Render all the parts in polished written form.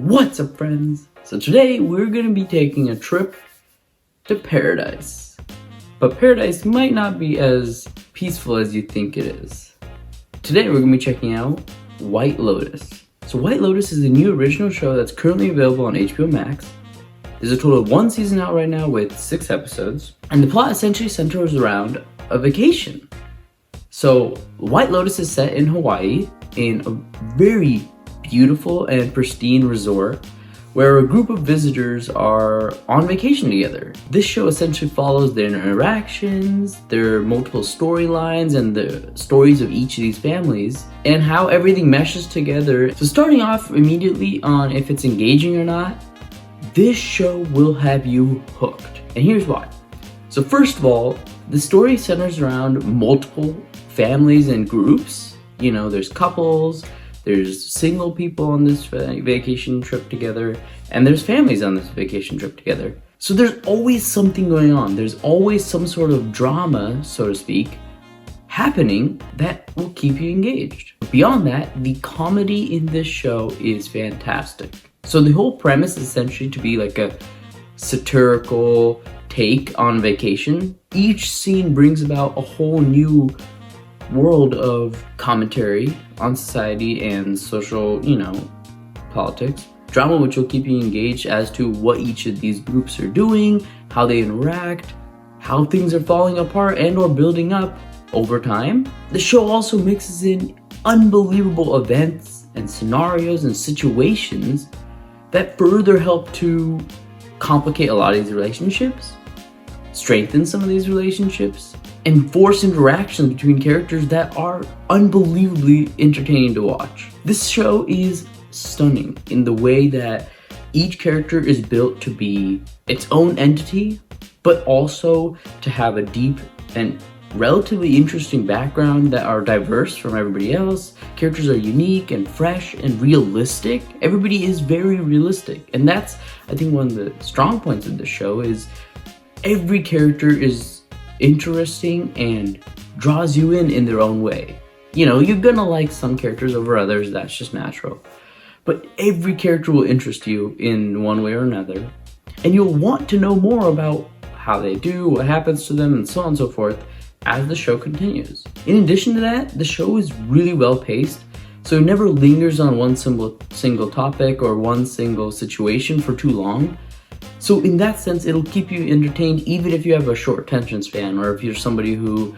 What's up, friends? So today we're going to be taking a trip to paradise. But paradise might not be as peaceful as you think it is. Today we're going to be checking out White Lotus. So White Lotus is a new original show that's currently available on HBO Max. There's a total of 1 season out right now with 6 episodes. And the plot essentially centers around a vacation. So White Lotus is set in Hawaii in a very beautiful and pristine resort where a group of visitors are on vacation together. This show essentially follows their interactions, their multiple storylines, and the stories of each of these families, and how everything meshes together. So starting off immediately on if it's engaging or not, this show will have you hooked. And here's why. So first of all, the story centers around multiple families and groups. You know, there's couples, there's single people on this vacation trip together, and there's families on this vacation trip together. So there's always something going on. There's always some sort of drama, so to speak, happening that will keep you engaged. Beyond that, the comedy in this show is fantastic. So the whole premise is essentially to be like a satirical take on vacation. Each scene brings about a whole new world of commentary on society and social, politics. Drama which will keep you engaged as to what each of these groups are doing, how they interact, how things are falling apart and or building up over time. The show also mixes in unbelievable events and scenarios and situations that further help to complicate a lot of these relationships, strengthen some of these relationships, and force interactions between characters that are unbelievably entertaining to watch. This show is stunning in the way that each character is built to be its own entity, but also to have a deep and relatively interesting background that are diverse from everybody else. Characters are unique and fresh and realistic. Everybody is very realistic. And that's, I think, one of the strong points of the show is every character is interesting and draws you in their own way. You know, you're gonna like some characters over others, that's just natural. But every character will interest you in one way or another, and you'll want to know more about how they do, what happens to them, and so on and so forth as the show continues. In addition to that, the show is really well paced, so it never lingers on one single topic or one single situation for too long. So in that sense, it'll keep you entertained even if you have a short attention span or if you're somebody who,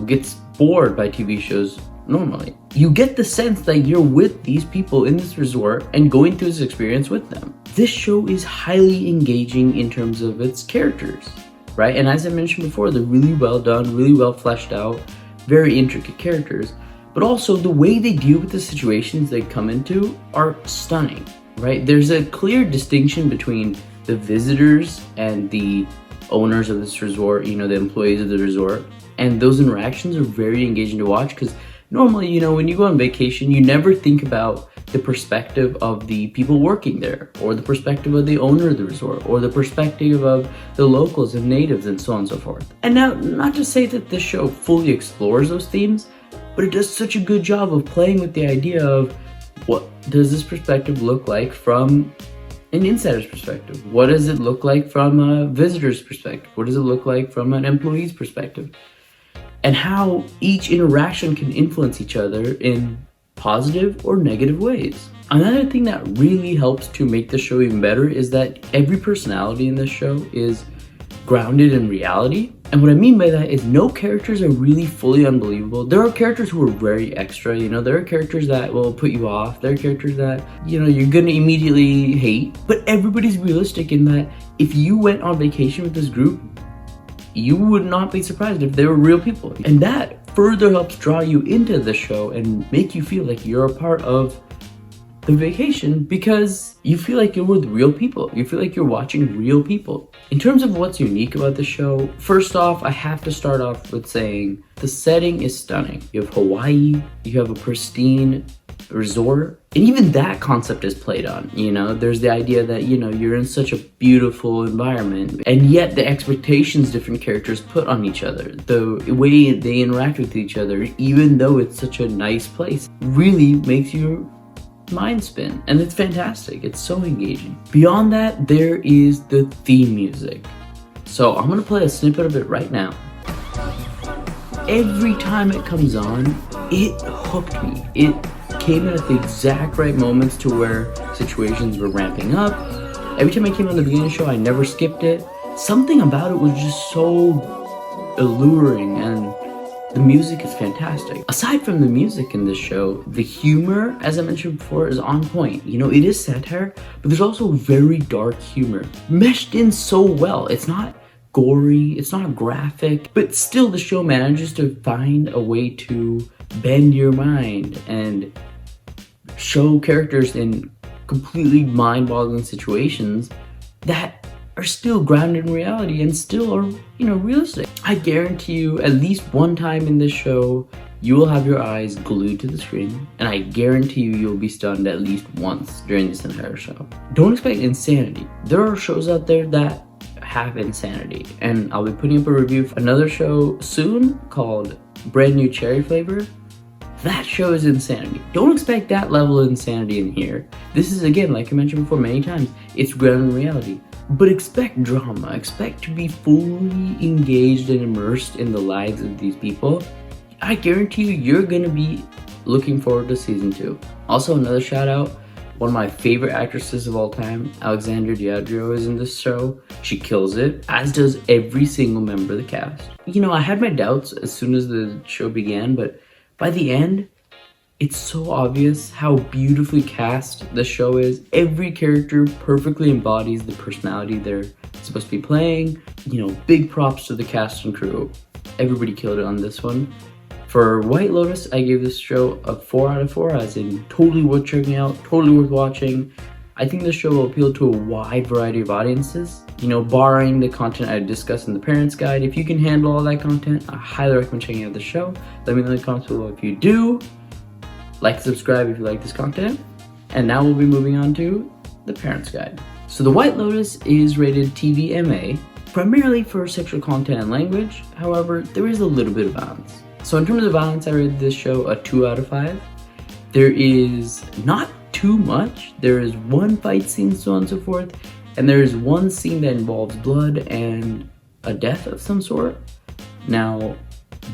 gets bored by TV shows normally. You get the sense that you're with these people in this resort and going through this experience with them. This show is highly engaging in terms of its characters, right? And as I mentioned before, they're really well done, really well fleshed out, very intricate characters, but also the way they deal with the situations they come into are stunning, right? There's a clear distinction between the visitors and the owners of this resort, the employees of the resort. And those interactions are very engaging to watch because normally, when you go on vacation, you never think about the perspective of the people working there or the perspective of the owner of the resort or the perspective of the locals and natives and so on and so forth. And now, not to say that this show fully explores those themes, but it does such a good job of playing with the idea of what does this perspective look like from an insider's perspective? What does it look like from a visitor's perspective? What does it look like from an employee's perspective? And how each interaction can influence each other in positive or negative ways. Another thing that really helps to make the show even better is that every personality in this show is grounded in reality. And what I mean by that is no characters are really fully unbelievable. There are characters who are very extra, there are characters that will put you off. There are characters that, you're gonna immediately hate. But everybody's realistic in that if you went on vacation with this group, you would not be surprised if they were real people. And that further helps draw you into the show and make you feel like you're a part of the vacation because you feel like you're with real people. You feel like you're watching real people. In terms of what's unique about the show, first off, I have to start off with saying the setting is stunning. You have Hawaii, you have a pristine resort, and even that concept is played on. There's the idea that you're in such a beautiful environment, and yet the expectations different characters put on each other, the way they interact with each other, even though it's such a nice place, really makes you mind spin, and it's fantastic. It's so engaging. Beyond that, there is the theme music. So I'm gonna play a snippet of it right now. Every time it comes on, it hooked me. It came in at the exact right moments to where situations were ramping up. Every time I came on the beginning of the show, I never skipped it. Something about it was just so alluring, and the music is fantastic. Aside from the music in this show, the humor, as I mentioned before, is on point. You know, it is satire, but there's also very dark humor meshed in so well. It's not gory, it's not graphic, but still the show manages to find a way to bend your mind and show characters in completely mind-boggling situations that are still grounded in reality and still are, you know, realistic. I guarantee you at least one time in this show you will have your eyes glued to the screen, and I guarantee you you'll be stunned at least once during this entire show. Don't expect insanity. There are shows out there that have insanity, and I'll be putting up a review for another show soon called Brand New Cherry Flavor. That show is insanity. Don't expect that level of insanity in here. This is, again, like I mentioned before many times, it's grounded in reality. But expect drama, expect to be fully engaged and immersed in the lives of these people. I guarantee you, you're gonna be looking forward to season 2. Also, another shout out, one of my favorite actresses of all time, Alexandra Daddario, is in this show. She kills it, as does every single member of the cast. You know, I had my doubts as soon as the show began, but by the end, it's so obvious how beautifully cast the show is. Every character perfectly embodies the personality they're supposed to be playing. You know, big props to the cast and crew. Everybody killed it on this one. For White Lotus, I gave this show a 4 out of 4, as in totally worth checking out, totally worth watching. I think this show will appeal to a wide variety of audiences. You know, barring the content I discussed in the Parents Guide. If you can handle all that content, I highly recommend checking out the show. Let me know in the comments below if you do. Like, subscribe if you like this content. And now we'll be moving on to the Parents Guide. So the White Lotus is rated TV-MA, primarily for sexual content and language. However, there is a little bit of violence. So in terms of violence, I rated this show a 2 out of 5. There is not too much. There is one fight scene, so on and so forth. And there is one scene that involves blood and a death of some sort. Now,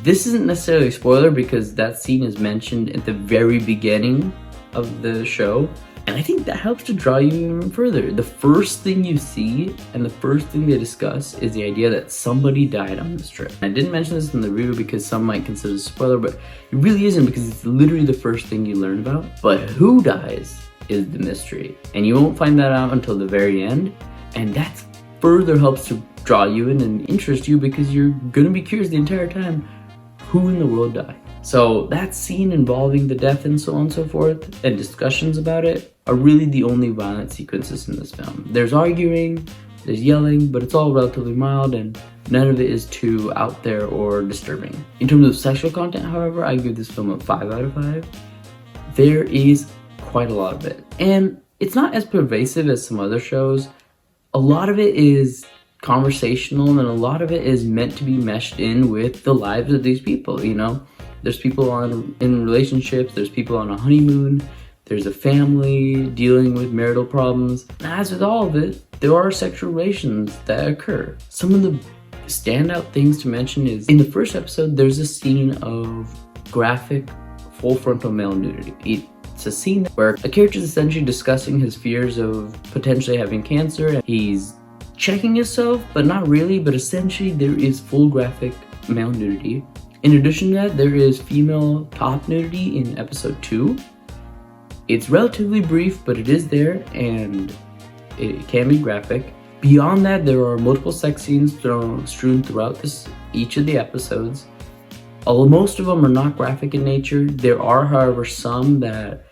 this isn't necessarily a spoiler because that scene is mentioned at the very beginning of the show. And I think that helps to draw you even further. The first thing you see and the first thing they discuss is the idea that somebody died on this trip. I didn't mention this in the review because some might consider it a spoiler, but it really isn't because it's literally the first thing you learn about. But who dies is the mystery. And you won't find that out until the very end. And that further helps to draw you in and interest you because you're gonna be curious the entire time, who in the world died? So that scene involving the death and so on and so forth, and discussions about it, are really the only violent sequences in this film. There's arguing, there's yelling, but it's all relatively mild and none of it is too out there or disturbing. In terms of sexual content, however, I give this film a 5 out of 5. There is quite a lot of it. And it's not as pervasive as some other shows. A lot of it is conversational and a lot of it is meant to be meshed in with the lives of these people, you know? There's people in relationships, there's people on a honeymoon, there's a family dealing with marital problems. As with all of it, there are sexual relations that occur. Some of the standout things to mention is, in the first episode, there's a scene of graphic, full frontal male nudity. It's a scene where a character is essentially discussing his fears of potentially having cancer. He's checking himself, but not really, but essentially there is full graphic male nudity. In addition to that, there is female top nudity in episode 2. It's relatively brief, but it is there, and it can be graphic. Beyond that, there are multiple sex scenes strewn throughout each of the episodes. Although most of them are not graphic in nature, there are, however, some that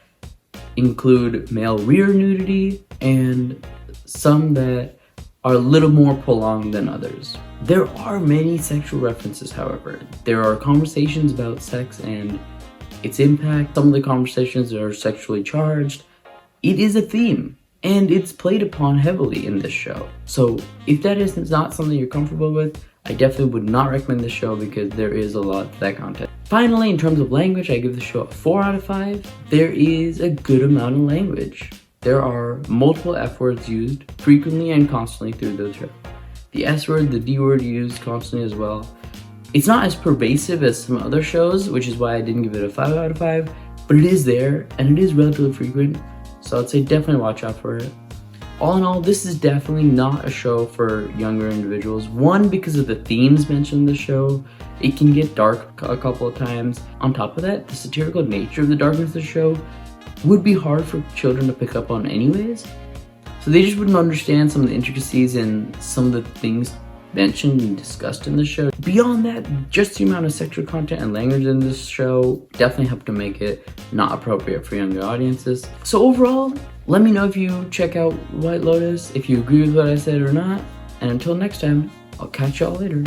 include male rear nudity, and some that are a little more prolonged than others. There are many sexual references, however. There are conversations about sex and its impact. Some of the conversations are sexually charged. It is a theme, and it's played upon heavily in this show. So if that is not something you're comfortable with, I definitely would not recommend this show because there is a lot to that content. Finally, in terms of language, I give the show a 4 out of 5. There is a good amount of language. There are multiple F words used frequently and constantly through the show. The S word, the D word used constantly as well. It's not as pervasive as some other shows, which is why I didn't give it a 5 out of 5, but it is there and it is relatively frequent, so I'd say definitely watch out for it. All in all, this is definitely not a show for younger individuals. One, because of the themes mentioned in the show. It can get dark a couple of times. On top of that, the satirical nature of the darkness of the show would be hard for children to pick up on anyways. So they just wouldn't understand some of the intricacies and some of the things mentioned and discussed in the show. Beyond that, just the amount of sexual content and language in this show definitely helped to make it not appropriate for younger audiences. So overall, let me know if you check out White Lotus, if you agree with what I said or not. And until next time, I'll catch y'all later.